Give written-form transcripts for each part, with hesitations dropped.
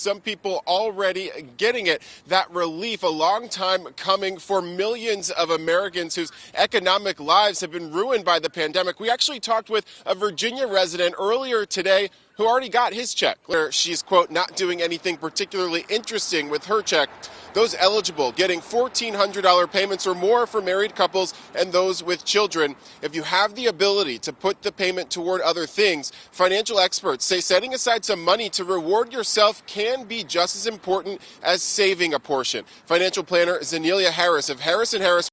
some people already getting it. That relief, a long time coming for millions of Americans whose economic lives have been ruined by the pandemic. We actually talked with a Virginia resident earlier today who already got his check, where she's, quote, not doing anything particularly interesting with her check. Those eligible getting $1,400 payments or more for married couples and those with children. If you have the ability to put the payment toward other things, financial experts say setting aside some money to reward yourself can be just as important as saving a portion. Financial planner Zenelia Harris of Harris & Harris.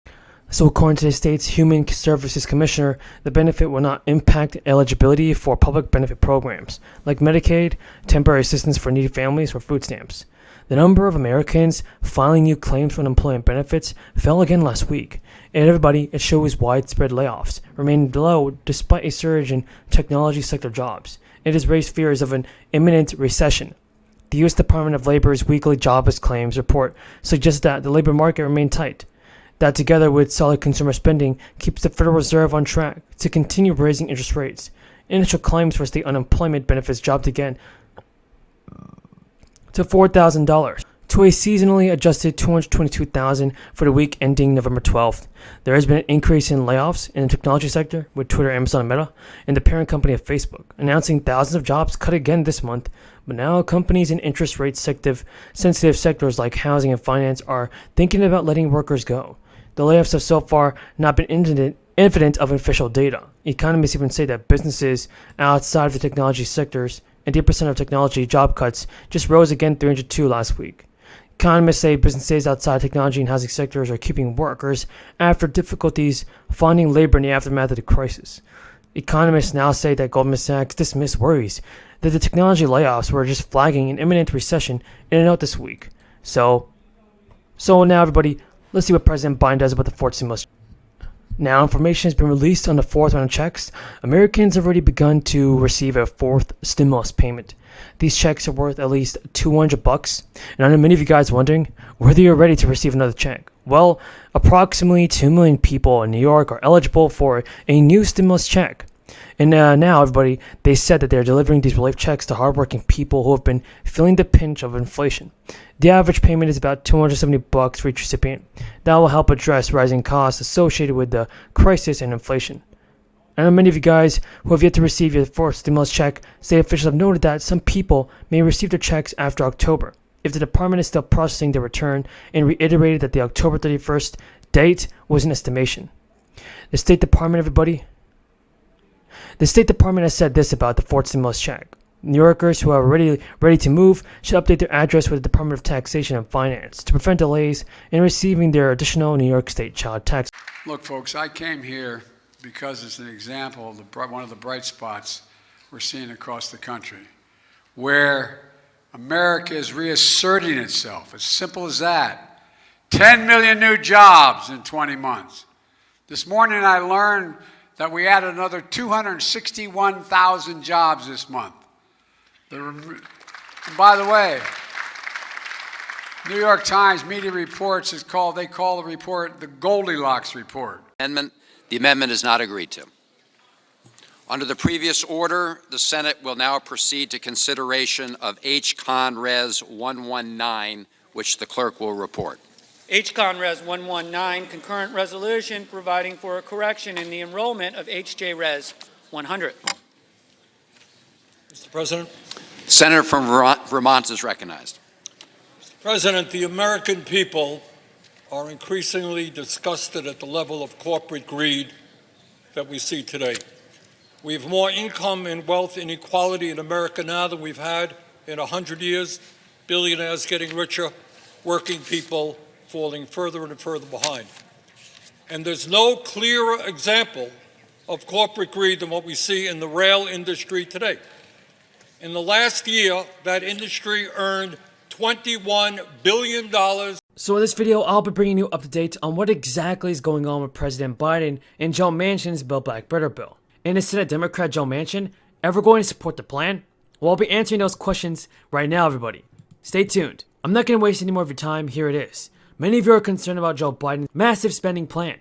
So according to the state's Human Services Commissioner, the benefit will not impact eligibility for public benefit programs like Medicaid, temporary assistance for needy families, or food stamps. The number of Americans filing new claims for unemployment benefits fell again last week. And everybody, it shows widespread layoffs remained low despite a surge in technology sector jobs. It has raised fears of an imminent recession. The U.S. Department of Labor's weekly jobless claims report suggests that the labor market remained tight. That, together with solid consumer spending, keeps the Federal Reserve on track to continue raising interest rates. Initial claims for state unemployment benefits dropped again to $4,000 to a seasonally adjusted $222,000 for the week ending November 12th. There has been an increase in layoffs in the technology sector, with Twitter, Amazon, and Meta, and the parent company of Facebook, announcing thousands of jobs cut again this month. But now companies in interest rate sensitive sectors like housing and finance are thinking about letting workers go. The layoffs have so far not been evident of official data. Economists even say that businesses outside of the technology sectors and 8% of technology job cuts just rose again 302 last week. Economists say businesses outside technology and housing sectors are keeping workers after difficulties finding labor in the aftermath of the crisis. Economists now say that Goldman Sachs dismissed worries that the technology layoffs were just flagging an imminent recession in a note this week. So now everybody, let's see what President Biden does about the fourth stimulus. Now, information has been released on the fourth round of checks. Americans have already begun to receive a fourth stimulus payment. These checks are worth at least $200. And I know many of you guys wondering whether you're ready to receive another check. Well, approximately 2 million people in New York are eligible for a new stimulus check. And now, everybody, they said that they're delivering these relief checks to hardworking people who have been feeling the pinch of inflation. The average payment is about $270 for each recipient. That will help address rising costs associated with the crisis and inflation. I know many of you guys who have yet to receive your fourth stimulus check. State officials have noted that some people may receive their checks after October, if the department is still processing their return, and reiterated that the October 31st date was an estimation. The State Department, everybody, the State Department has said this about the fourth stimulus check. New Yorkers who are ready to move should update their address with the Department of Taxation and Finance to prevent delays in receiving their additional New York State child tax. Look, folks, I came here because it's an example of one of the bright spots we're seeing across the country, where America is reasserting itself. As simple as that. 10 million new jobs in 20 months. This morning I learned that we added another 261,000 jobs this month. And by the way, New York Times media reports they call the report the Goldilocks report. The amendment is not agreed to. Under the previous order, the Senate will now proceed to consideration of H-Con Res 119, which the clerk will report. H-Con Res 119, concurrent resolution providing for a correction in the enrollment of H.J. Res 100. Mr. President. Senator from Vermont is recognized. Mr. President, the American people are increasingly disgusted at the level of corporate greed that we see today. We have more income and wealth inequality in America now than we've had in 100 years. Billionaires getting richer, working people falling further and further behind. And there's no clearer example of corporate greed than what we see in the rail industry today. In the last year, that industry earned $21 billion. So in this video, I'll be bringing you up to date on what exactly is going on with President Biden and Joe Manchin's Build Back Better bill. And is Senate Democrat Joe Manchin ever going to support the plan? Well, I'll be answering those questions right now, everybody. Stay tuned. I'm not going to waste any more of your time. Here it is. Many of you are concerned about Joe Biden's massive spending plan.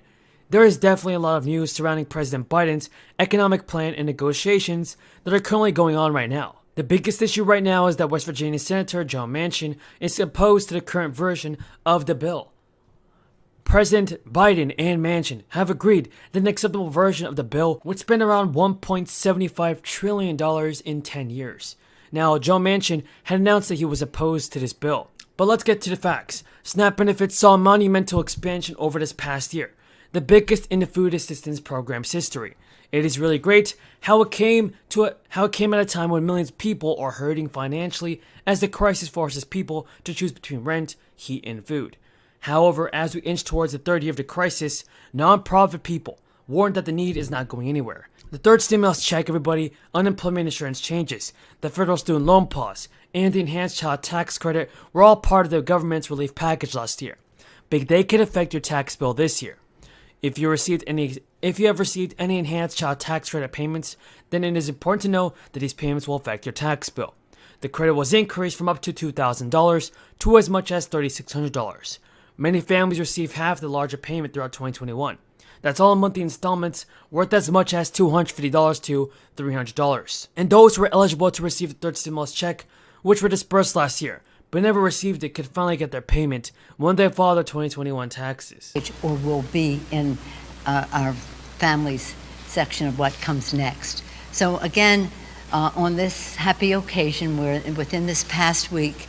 There is definitely a lot of news surrounding President Biden's economic plan and negotiations that are currently going on right now. The biggest issue right now is that West Virginia Senator Joe Manchin is opposed to the current version of the bill. President Biden and Manchin have agreed that an acceptable version of the bill would spend around $1.75 trillion in 10 years. Now, Joe Manchin had announced that he was opposed to this bill. But let's get to the facts. SNAP benefits saw a monumental expansion over this past year, the biggest in the food assistance program's history. It is really great how it came at a time when millions of people are hurting financially as the crisis forces people to choose between rent, heat, and food. However, as we inch towards the third year of the crisis, non-profit people warned that the need is not going anywhere. The third stimulus check, everybody, unemployment insurance changes, the federal student loan pause, and the enhanced child tax credit were all part of the government's relief package last year. But they could affect your tax bill this year. If you have received any enhanced child tax credit payments, then it is important to know that these payments will affect your tax bill. The credit was increased from up to $2,000 to as much as $3,600. Many families receive half the larger payment throughout 2021. That's all in monthly installments worth as much as $250 to $300. And those who were eligible to receive the third stimulus check, which were dispersed last year, but never received it, could finally get their payment when they file their 2021 taxes. Or will be in our families section of what comes next. So again, on this happy occasion, within this past week,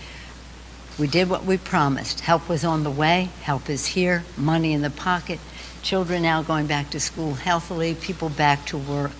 we did what we promised. Help was on the way, help is here, money in the pocket, children now going back to school healthily, people back to work.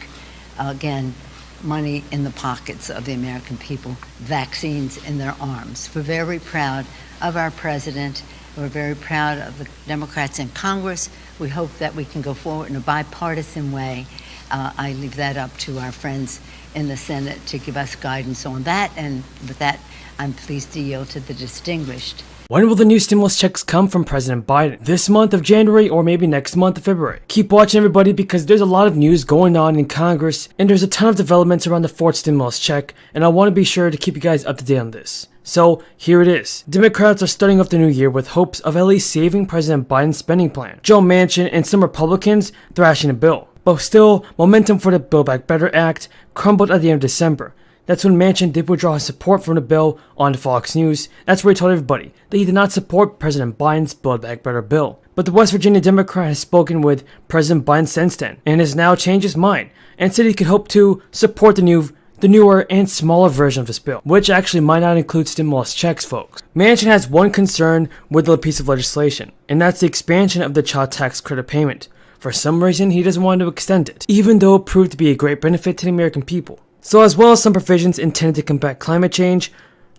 Again, money in the pockets of the American people, vaccines in their arms. We're very proud of our president. We're very proud of the Democrats in Congress. We hope that we can go forward in a bipartisan way. I leave that up to our friends in the Senate to give us guidance on that. And with that, I'm pleased to yield to the distinguished. When will the new stimulus checks come from President Biden? This month of January or maybe next month of February? Keep watching, everybody, because there's a lot of news going on in Congress and there's a ton of developments around the fourth stimulus check, and I want to be sure to keep you guys up to date on this. So here it is. Democrats are starting off the new year with hopes of at least saving President Biden's spending plan. Joe Manchin and some Republicans thrashing a bill. But still, momentum for the Build Back Better Act crumbled at the end of December. That's when Manchin did withdraw his support from the bill on Fox News. That's where he told everybody that he did not support President Biden's Build Back Better bill. But the West Virginia Democrat has spoken with President Biden since then and has now changed his mind and said he could hope to support the newer and smaller version of this bill, which actually might not include stimulus checks, folks. Manchin has one concern with the piece of legislation, and that's the expansion of the child tax credit payment. For some reason, he doesn't want to extend it, even though it proved to be a great benefit to the American people. So as well as some provisions intended to combat climate change,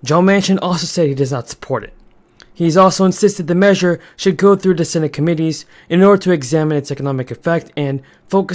Joe Manchin also said he does not support it. He's also insisted the measure should go through the Senate committees in order to examine its economic effect and focus